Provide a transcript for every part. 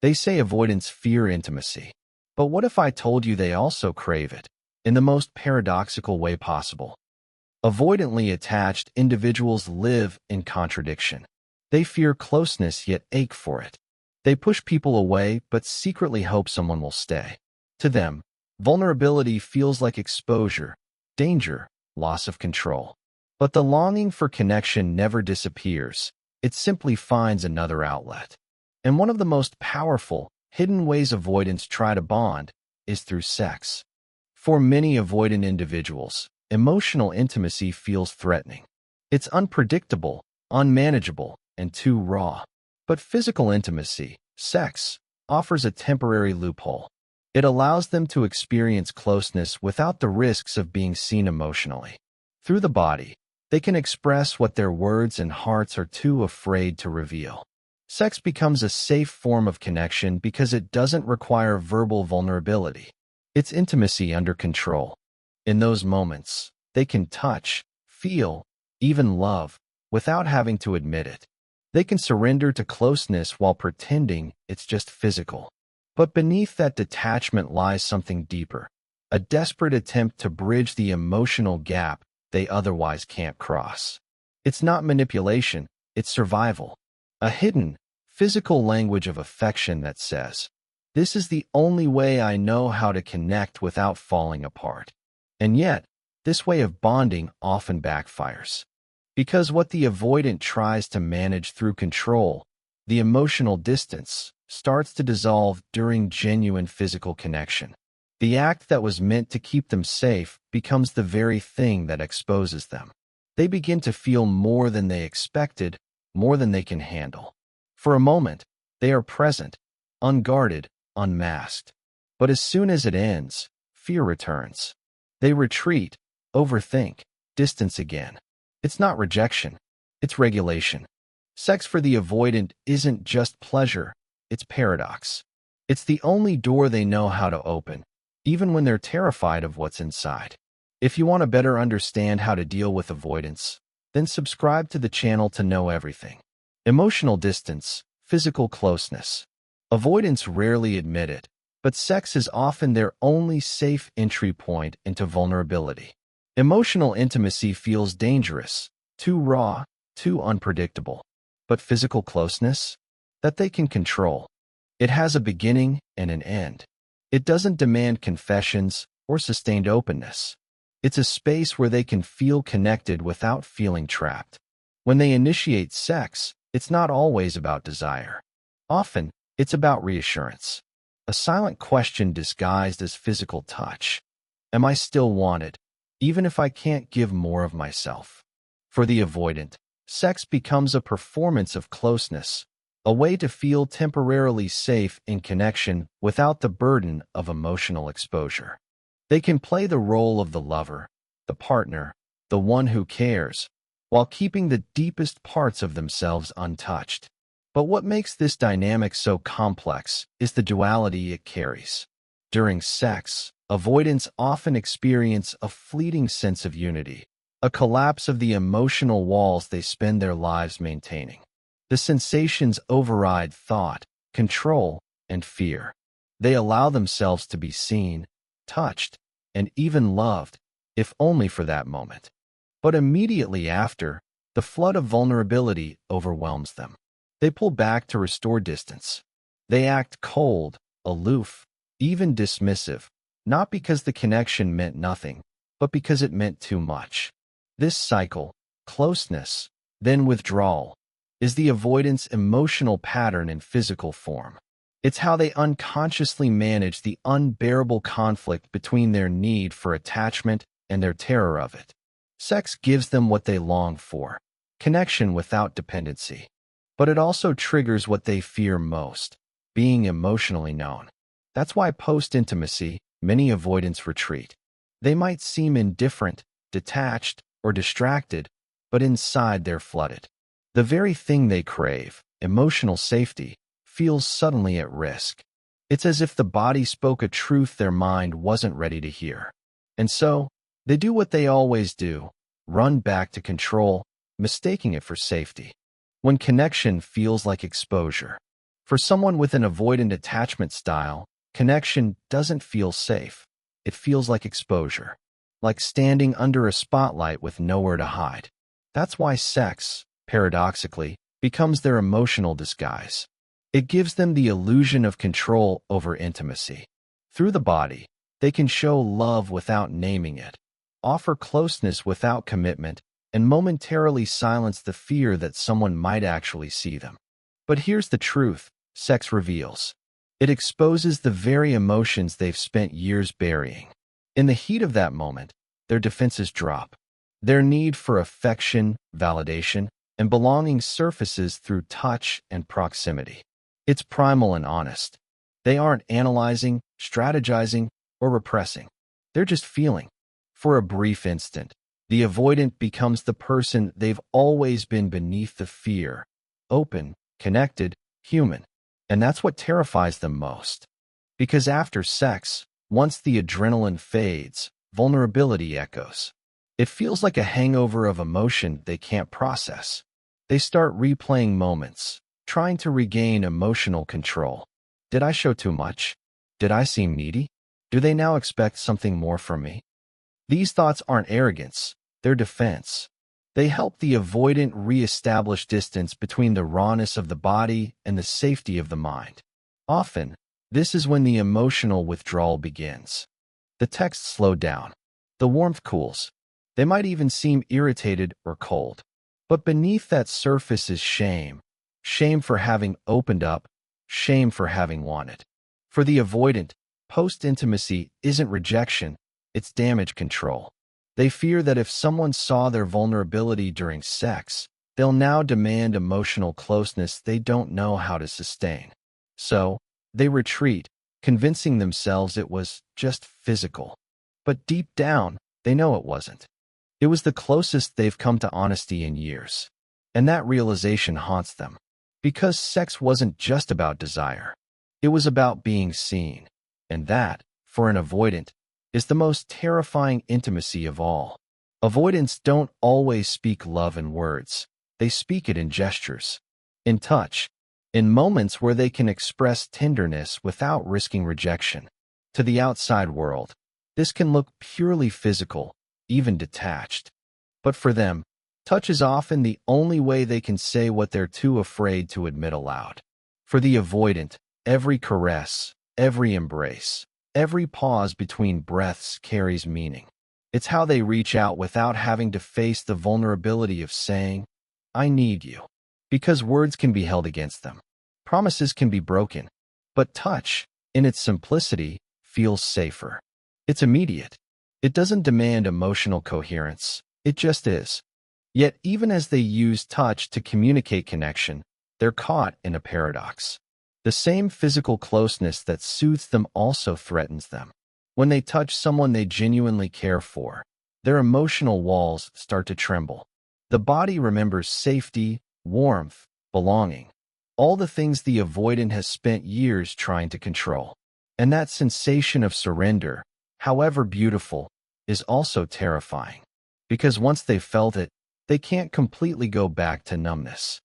They say avoidants fear intimacy. But what if I told you they also crave it, in the most paradoxical way possible? Avoidantly attached individuals live in contradiction. They fear closeness yet ache for it. They push people away but secretly hope someone will stay. To them, vulnerability feels like exposure, danger, loss of control. But the longing for connection never disappears. It simply finds another outlet. And one of the most powerful, hidden ways avoidants try to bond is through sex. For many avoidant individuals, emotional intimacy feels threatening. It's unpredictable, unmanageable, and too raw. But physical intimacy, sex, offers a temporary loophole. It allows them to experience closeness without the risks of being seen emotionally. Through the body, they can express what their words and hearts are too afraid to reveal. Sex becomes a safe form of connection because it doesn't require verbal vulnerability. It's intimacy under control. In those moments, they can touch, feel, even love, without having to admit it. They can surrender to closeness while pretending it's just physical. But beneath that detachment lies something deeper, a desperate attempt to bridge the emotional gap they otherwise can't cross. It's not manipulation, it's survival. A hidden, physical language of affection that says, "This is the only way I know how to connect without falling apart." And yet, this way of bonding often backfires. Because what the avoidant tries to manage through control, the emotional distance, starts to dissolve during genuine physical connection. The act that was meant to keep them safe becomes the very thing that exposes them. They begin to feel more than they expected, more than they can handle. For a moment, they are present, unguarded, unmasked. But as soon as it ends, fear returns. They retreat, overthink, distance again. It's not rejection, it's regulation. Sex for the avoidant isn't just pleasure, it's paradox. It's the only door they know how to open, even when they're terrified of what's inside. If you want to better understand how to deal with avoidance, then subscribe to the channel to know everything. Emotional distance, physical closeness. Avoidants rarely admit it, but sex is often their only safe entry point into vulnerability. Emotional intimacy feels dangerous, too raw, too unpredictable. But physical closeness? That they can control. It has a beginning and an end. It doesn't demand confessions or sustained openness. It's a space where they can feel connected without feeling trapped. When they initiate sex, it's not always about desire. Often, it's about reassurance. A silent question disguised as physical touch. Am I still wanted, even if I can't give more of myself? For the avoidant, sex becomes a performance of closeness, a way to feel temporarily safe in connection without the burden of emotional exposure. They can play the role of the lover, the partner, the one who cares, while keeping the deepest parts of themselves untouched. But what makes this dynamic so complex is the duality it carries. During sex, avoidants often experience a fleeting sense of unity, a collapse of the emotional walls they spend their lives maintaining. The sensations override thought, control, and fear. They allow themselves to be seen, touched, and even loved, if only for that moment. But immediately after, the flood of vulnerability overwhelms them. They pull back to restore distance. They act cold, aloof, even dismissive, not because the connection meant nothing, but because it meant too much. This cycle, closeness, then withdrawal, is the avoidance emotional pattern in physical form. It's how they unconsciously manage the unbearable conflict between their need for attachment and their terror of it. Sex gives them what they long for, connection without dependency. But it also triggers what they fear most, being emotionally known. That's why post-intimacy, many avoidants retreat. They might seem indifferent, detached, or distracted, but inside they're flooded. The very thing they crave, emotional safety, feels suddenly at risk. It's as if the body spoke a truth their mind wasn't ready to hear. And so, they do what they always do, run back to control, mistaking it for safety. When connection feels like exposure. For someone with an avoidant attachment style, connection doesn't feel safe. It feels like exposure, like standing under a spotlight with nowhere to hide. That's why sex, paradoxically, becomes their emotional disguise. It gives them the illusion of control over intimacy. Through the body, they can show love without naming it, offer closeness without commitment, and momentarily silence the fear that someone might actually see them. But here's the truth: sex reveals. It exposes the very emotions they've spent years burying. In the heat of that moment, their defenses drop. Their need for affection, validation, and belonging surfaces through touch and proximity. It's primal and honest. They aren't analyzing, strategizing, or repressing. They're just feeling. For a brief instant, the avoidant becomes the person they've always been beneath the fear: open, connected, human. And that's what terrifies them most. Because after sex, once the adrenaline fades, vulnerability echoes. It feels like a hangover of emotion they can't process. They start replaying moments, trying to regain emotional control. Did I show too much? Did I seem needy? Do they now expect something more from me? These thoughts aren't arrogance, they're defense. They help the avoidant re-establish distance between the rawness of the body and the safety of the mind. Often, this is when the emotional withdrawal begins. The texts slow down. The warmth cools. They might even seem irritated or cold. But beneath that surface is shame. Shame for having opened up. Shame for having wanted. For the avoidant, post-intimacy isn't rejection, it's damage control. They fear that if someone saw their vulnerability during sex, they'll now demand emotional closeness they don't know how to sustain. So, they retreat, convincing themselves it was just physical. But deep down, they know it wasn't. It was the closest they've come to honesty in years. And that realization haunts them. Because sex wasn't just about desire. It was about being seen. And that, for an avoidant, is the most terrifying intimacy of all. Avoidants don't always speak love in words. They speak it in gestures, in touch, in moments where they can express tenderness without risking rejection. To the outside world, this can look purely physical, even detached. But for them, touch is often the only way they can say what they're too afraid to admit aloud. For the avoidant, every caress, every embrace, every pause between breaths carries meaning. It's how they reach out without having to face the vulnerability of saying, "I need you." Because words can be held against them. Promises can be broken. But touch, in its simplicity, feels safer. It's immediate. It doesn't demand emotional coherence. It just is. Yet even as they use touch to communicate connection, they're caught in a paradox. The same physical closeness that soothes them also threatens them. When they touch someone they genuinely care for, their emotional walls start to tremble. The body remembers safety, warmth, belonging, all the things the avoidant has spent years trying to control. And that sensation of surrender, however beautiful, is also terrifying. Because once they've felt it, they can't completely go back to numbness.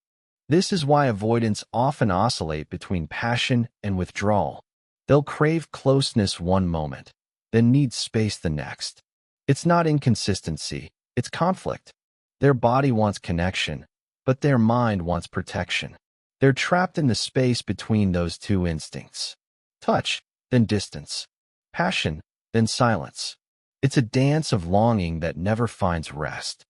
This is why avoidants often oscillate between passion and withdrawal. They'll crave closeness one moment, then need space the next. It's not inconsistency, it's conflict. Their body wants connection, but their mind wants protection. They're trapped in the space between those two instincts. Touch, then distance. Passion, then silence. It's a dance of longing that never finds rest.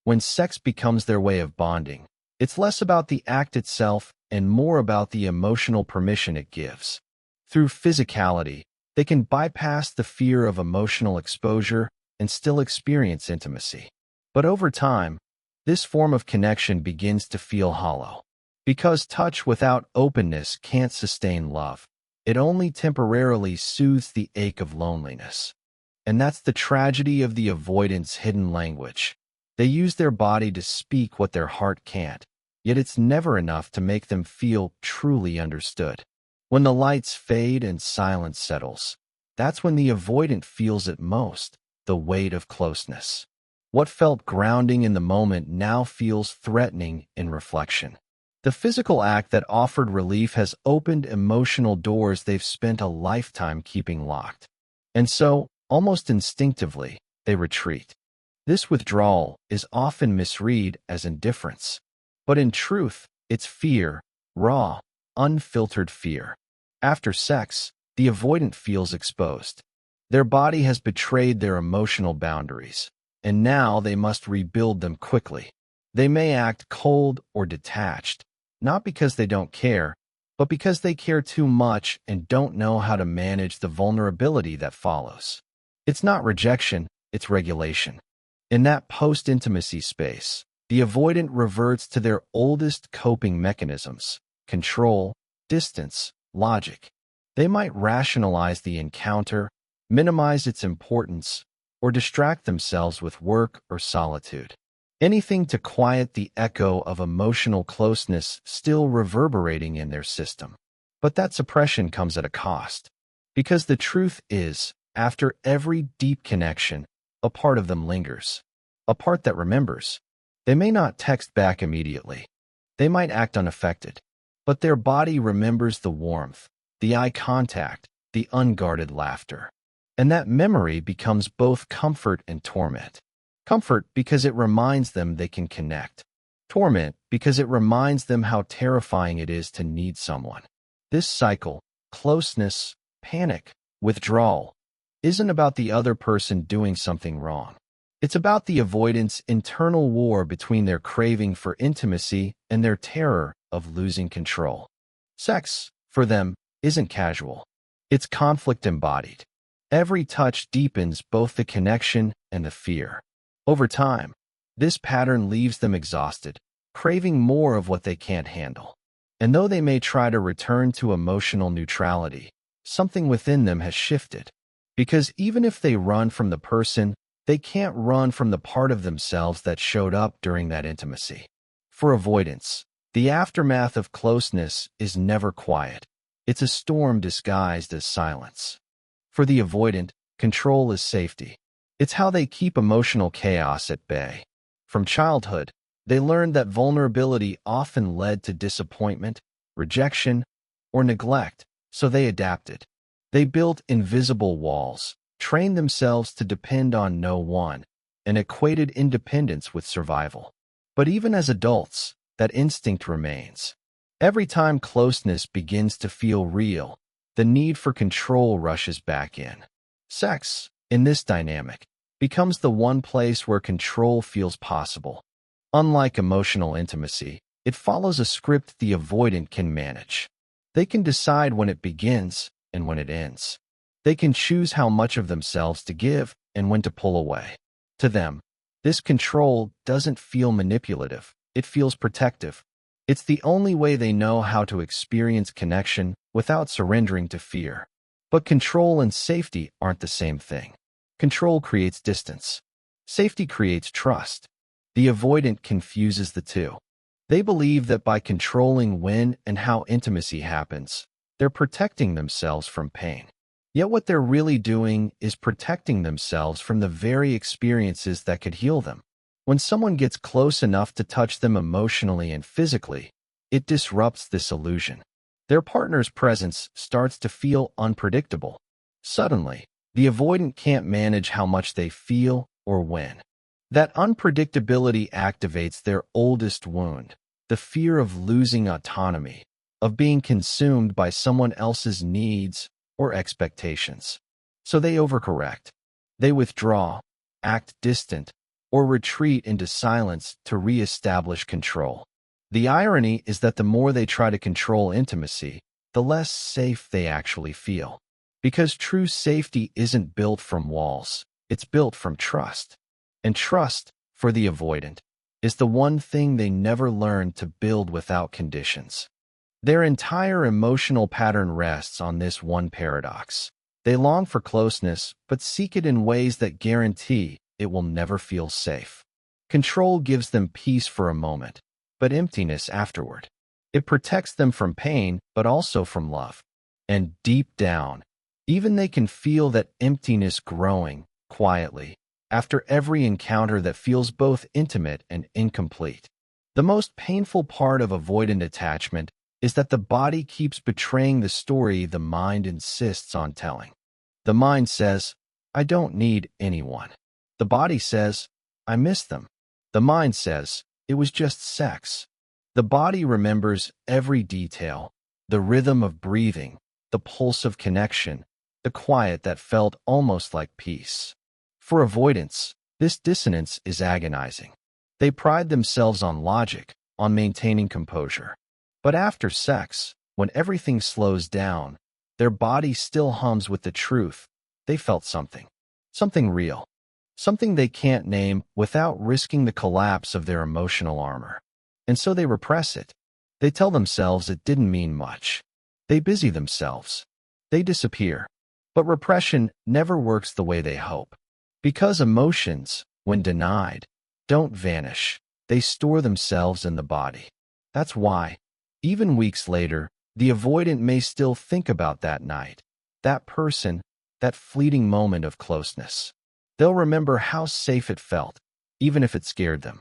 When sex becomes their way of bonding, it's less about the act itself and more about the emotional permission it gives. Through physicality, they can bypass the fear of emotional exposure and still experience intimacy. But over time, this form of connection begins to feel hollow. Because touch without openness can't sustain love. It only temporarily soothes the ache of loneliness. And that's the tragedy of the avoidant's hidden language. They use their body to speak what their heart can't. Yet it's never enough to make them feel truly understood. When the lights fade and silence settles, that's when the avoidant feels it most, the weight of closeness. What felt grounding in the moment now feels threatening in reflection. The physical act that offered relief has opened emotional doors they've spent a lifetime keeping locked. And so, almost instinctively, they retreat. This withdrawal is often misread as indifference. But in truth, it's fear, raw, unfiltered fear. After sex, the avoidant feels exposed. Their body has betrayed their emotional boundaries, and now they must rebuild them quickly. They may act cold or detached, not because they don't care, but because they care too much and don't know how to manage the vulnerability that follows. It's not rejection, it's regulation. In that post-intimacy space, the avoidant reverts to their oldest coping mechanisms: control, distance, logic. They might rationalize the encounter, minimize its importance, or distract themselves with work or solitude. Anything to quiet the echo of emotional closeness still reverberating in their system. But that suppression comes at a cost. Because the truth is, after every deep connection, a part of them lingers. A part that remembers. They may not text back immediately. They might act unaffected. But their body remembers the warmth, the eye contact, the unguarded laughter. And that memory becomes both comfort and torment. Comfort because it reminds them they can connect. Torment because it reminds them how terrifying it is to need someone. This cycle, closeness, panic, withdrawal, isn't about the other person doing something wrong. It's about the avoidant's internal war between their craving for intimacy and their terror of losing control. Sex, for them, isn't casual. It's conflict embodied. Every touch deepens both the connection and the fear. Over time, this pattern leaves them exhausted, craving more of what they can't handle. And though they may try to return to emotional neutrality, something within them has shifted. Because even if they run from the person, they can't run from the part of themselves that showed up during that intimacy. For avoidance, the aftermath of closeness is never quiet. It's a storm disguised as silence. For the avoidant, control is safety. It's how they keep emotional chaos at bay. From childhood, they learned that vulnerability often led to disappointment, rejection, or neglect, so they adapted. They built invisible walls, trained themselves to depend on no one, and equated independence with survival. But even as adults, that instinct remains. Every time closeness begins to feel real, the need for control rushes back in. Sex, in this dynamic, becomes the one place where control feels possible. Unlike emotional intimacy, it follows a script the avoidant can manage. They can decide when it begins and when it ends. They can choose how much of themselves to give and when to pull away. To them, this control doesn't feel manipulative, it feels protective. It's the only way they know how to experience connection without surrendering to fear. But control and safety aren't the same thing. Control creates distance. Safety creates trust. The avoidant confuses the two. They believe that by controlling when and how intimacy happens, they're protecting themselves from pain. Yet what they're really doing is protecting themselves from the very experiences that could heal them. When someone gets close enough to touch them emotionally and physically, it disrupts this illusion. Their partner's presence starts to feel unpredictable. Suddenly, the avoidant can't manage how much they feel or when. That unpredictability activates their oldest wound, the fear of losing autonomy, of being consumed by someone else's needs or expectations. So they overcorrect. They withdraw, act distant, or retreat into silence to re-establish control. The irony is that the more they try to control intimacy, the less safe they actually feel. Because true safety isn't built from walls, it's built from trust. And trust, for the avoidant, is the one thing they never learned to build without conditions. Their entire emotional pattern rests on this one paradox. They long for closeness, but seek it in ways that guarantee it will never feel safe. Control gives them peace for a moment, but emptiness afterward. It protects them from pain, but also from love. And deep down, even they can feel that emptiness growing, quietly, after every encounter that feels both intimate and incomplete. The most painful part of avoidant attachment is that the body keeps betraying the story the mind insists on telling. The mind says, I don't need anyone. The body says, I miss them. The mind says, it was just sex. The body remembers every detail, the rhythm of breathing, the pulse of connection, the quiet that felt almost like peace. For avoidants, this dissonance is agonizing. They pride themselves on logic, on maintaining composure. But after sex, when everything slows down, their body still hums with the truth. They felt something. Something real. Something they can't name without risking the collapse of their emotional armor. And so they repress it. They tell themselves it didn't mean much. They busy themselves. They disappear. But repression never works the way they hope. Because emotions, when denied, don't vanish. They store themselves in the body. That's why, even weeks later, the avoidant may still think about that night, that person, that fleeting moment of closeness. They'll remember how safe it felt, even if it scared them.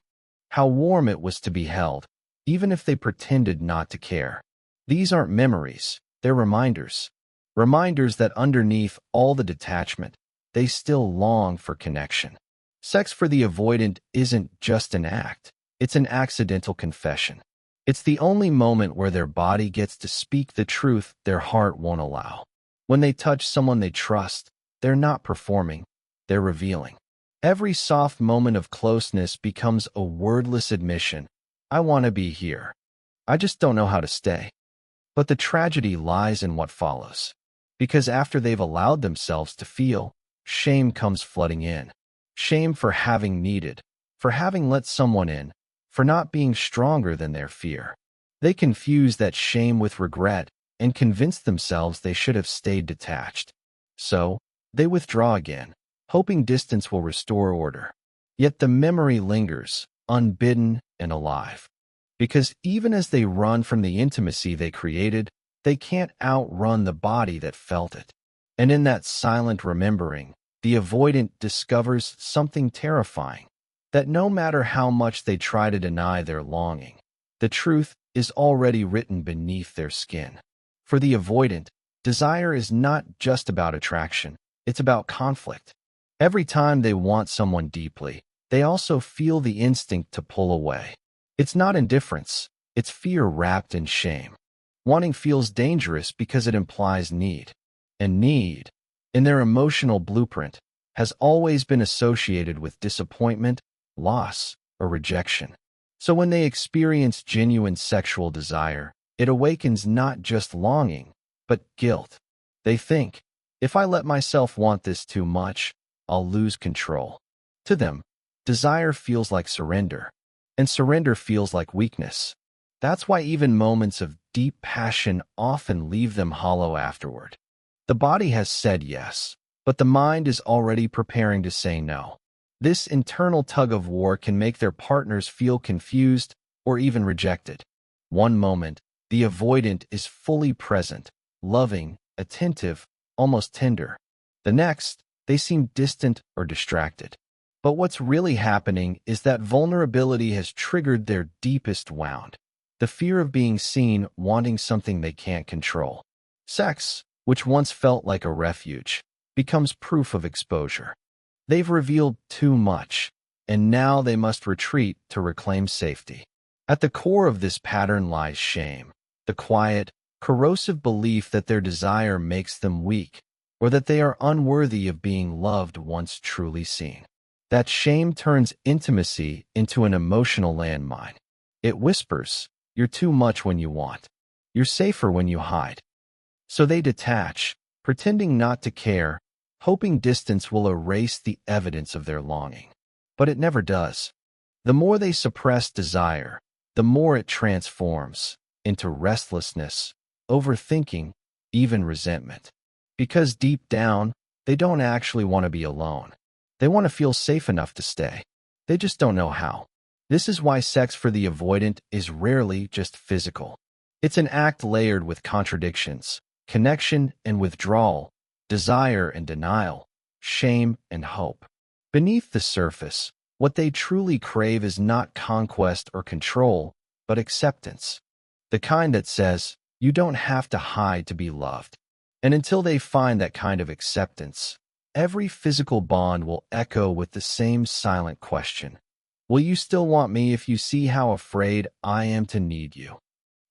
How warm it was to be held, even if they pretended not to care. These aren't memories, they're reminders. Reminders that underneath all the detachment, they still long for connection. Sex for the avoidant isn't just an act, it's an accidental confession. It's the only moment where their body gets to speak the truth their heart won't allow. When they touch someone they trust, they're not performing, they're revealing. Every soft moment of closeness becomes a wordless admission. I want to be here. I just don't know how to stay. But the tragedy lies in what follows. Because after they've allowed themselves to feel, shame comes flooding in. Shame for having needed, for having let someone in, for not being stronger than their fear. They confuse that shame with regret and convince themselves they should have stayed detached. So, they withdraw again, hoping distance will restore order. Yet the memory lingers, unbidden and alive. Because even as they run from the intimacy they created, they can't outrun the body that felt it. And in that silent remembering, the avoidant discovers something terrifying, that no matter how much they try to deny their longing, the truth is already written beneath their skin. For the avoidant, desire is not just about attraction, it's about conflict. Every time they want someone deeply, they also feel the instinct to pull away. It's not indifference, it's fear wrapped in shame. Wanting feels dangerous because it implies need. And need, in their emotional blueprint, has always been associated with disappointment, loss, or rejection. So when they experience genuine sexual desire, it awakens not just longing, but guilt. They think, if I let myself want this too much, I'll lose control. To them, desire feels like surrender, and surrender feels like weakness. That's why even moments of deep passion often leave them hollow afterward. The body has said yes, but the mind is already preparing to say no. This internal tug-of-war can make their partners feel confused or even rejected. One moment, the avoidant is fully present, loving, attentive, almost tender. The next, they seem distant or distracted. But what's really happening is that vulnerability has triggered their deepest wound. The fear of being seen, wanting something they can't control. Sex, which once felt like a refuge, becomes proof of exposure. They've revealed too much, and now they must retreat to reclaim safety. At the core of this pattern lies shame, the quiet, corrosive belief that their desire makes them weak, or that they are unworthy of being loved once truly seen. That shame turns intimacy into an emotional landmine. It whispers, you're too much when you want. You're safer when you hide. So they detach, pretending not to care, hoping distance will erase the evidence of their longing. But it never does. The more they suppress desire, the more it transforms into restlessness, overthinking, even resentment. Because deep down, they don't actually want to be alone. They want to feel safe enough to stay. They just don't know how. This is why sex for the avoidant is rarely just physical. It's an act layered with contradictions, connection and withdrawal, desire and denial, shame and hope. Beneath the surface, What they truly crave is not conquest or control, but acceptance. The kind that says, you don't have to hide to be loved. And until they find that kind of acceptance, every physical bond will echo with the same silent question. Will you still want me if you see how afraid I am to need you?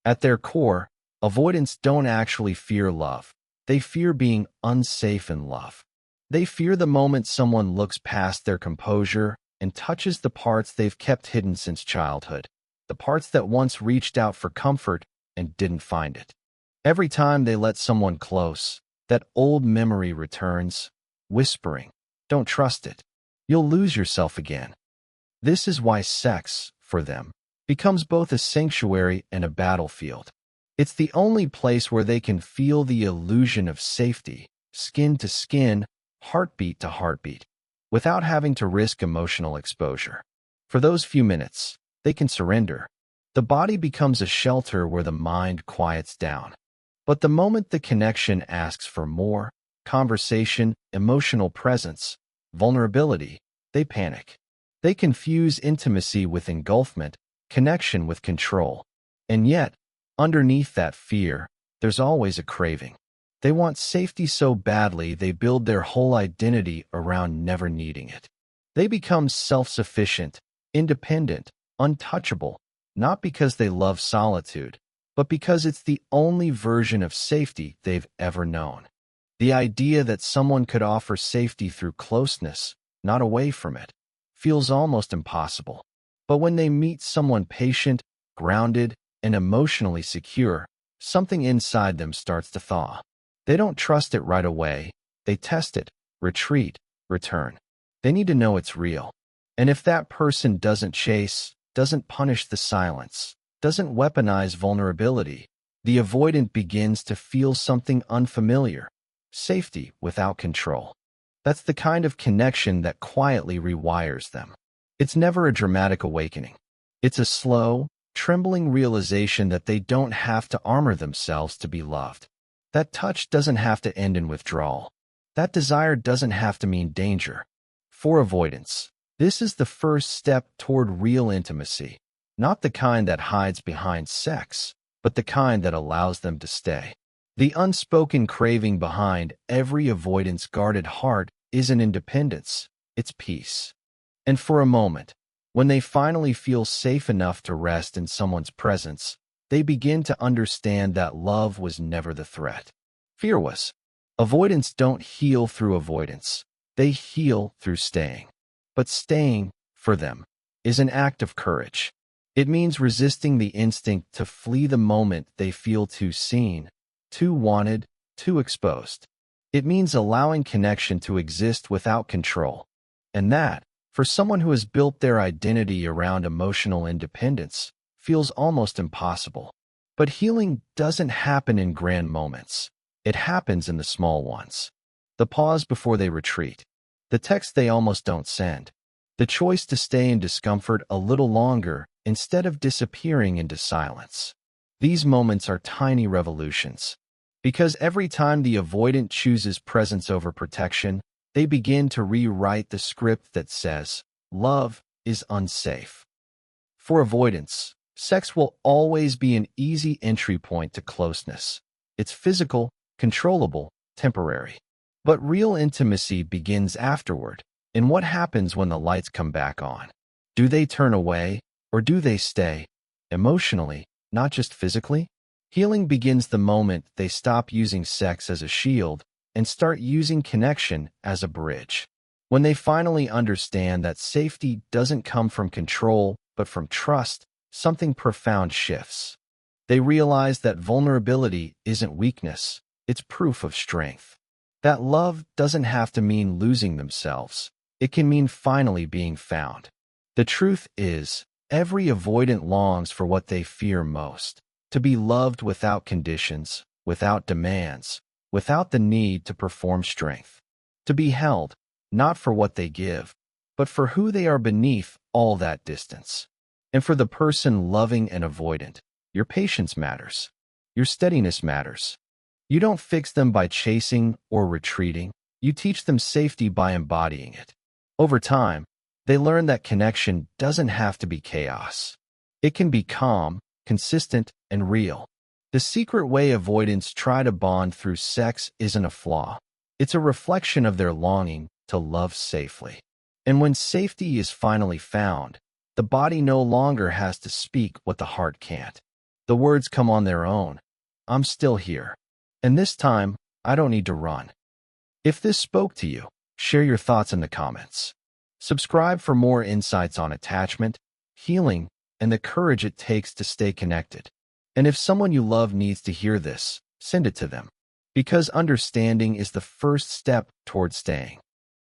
At their core, avoidants don't actually fear love. They fear being unsafe in love. They fear the moment someone looks past their composure and touches the parts they've kept hidden since childhood, the parts that once reached out for comfort and didn't find it. Every time they let someone close, that old memory returns, whispering, "Don't trust it. You'll lose yourself again." This is why sex, for them, becomes both a sanctuary and a battlefield. It's the only place where they can feel the illusion of safety, skin to skin, heartbeat to heartbeat, without having to risk emotional exposure. For those few minutes, they can surrender. The body becomes a shelter where the mind quiets down. But the moment the connection asks for more, conversation, emotional presence, vulnerability, they panic. They confuse intimacy with engulfment, connection with control. And yet, underneath that fear, there's always a craving. They want safety so badly they build their whole identity around never needing it. They become self-sufficient, independent, untouchable, not because they love solitude, but because it's the only version of safety they've ever known. The idea that someone could offer safety through closeness, not away from it, feels almost impossible. But when they meet someone patient, grounded, and emotionally secure, something inside them starts to thaw. They don't trust it right away. They test it, retreat, return. They need to know it's real. And if that person doesn't chase, doesn't punish the silence, doesn't weaponize vulnerability, the avoidant begins to feel something unfamiliar, safety without control. That's the kind of connection that quietly rewires them. It's never a dramatic awakening. It's a slow, trembling realization that they don't have to armor themselves to be loved. That touch doesn't have to end in withdrawal. That desire doesn't have to mean danger. For avoidance, this is the first step toward real intimacy, not the kind that hides behind sex, but the kind that allows them to stay. The unspoken craving behind every avoidance guarded heart isn't independence, it's peace. And for a moment, when they finally feel safe enough to rest in someone's presence, they begin to understand that love was never the threat. Fear was. Avoidants don't heal through avoidance. They heal through staying. But staying, for them, is an act of courage. It means resisting the instinct to flee the moment they feel too seen, too wanted, too exposed. It means allowing connection to exist without control. And that, for someone who has built their identity around emotional independence, feels almost impossible. But healing doesn't happen in grand moments. It happens in the small ones. The pause before they retreat. The text they almost don't send. The choice to stay in discomfort a little longer instead of disappearing into silence. These moments are tiny revolutions. Because every time the avoidant chooses presence over protection, they begin to rewrite the script that says, love is unsafe. For avoidance, sex will always be an easy entry point to closeness. It's physical, controllable, temporary. But real intimacy begins afterward, in what happens when the lights come back on. Do they turn away, or do they stay? Emotionally, not just physically? Healing begins the moment they stop using sex as a shield and start using connection as a bridge. When they finally understand that safety doesn't come from control, but from trust, something profound shifts. They realize that vulnerability isn't weakness, it's proof of strength. That love doesn't have to mean losing themselves. It can mean finally being found. The truth is, every avoidant longs for what they fear most. To be loved without conditions, without demands, without the need to perform strength. To be held, not for what they give, but for who they are beneath all that distance. And for the person loving and avoidant, your patience matters. Your steadiness matters. You don't fix them by chasing or retreating. You teach them safety by embodying it. Over time, They learn that connection doesn't have to be chaos. It can be calm, consistent, and real. The secret way avoidants try to bond through sex isn't a flaw. It's a reflection of their longing to love safely. And when safety is finally found, the body no longer has to speak what the heart can't. The words come on their own. I'm still here. And this time, I don't need to run. If this spoke to you, share your thoughts in the comments. Subscribe for more insights on attachment, healing, and the courage it takes to stay connected. And if someone you love needs to hear this, send it to them. Because understanding is the first step toward staying.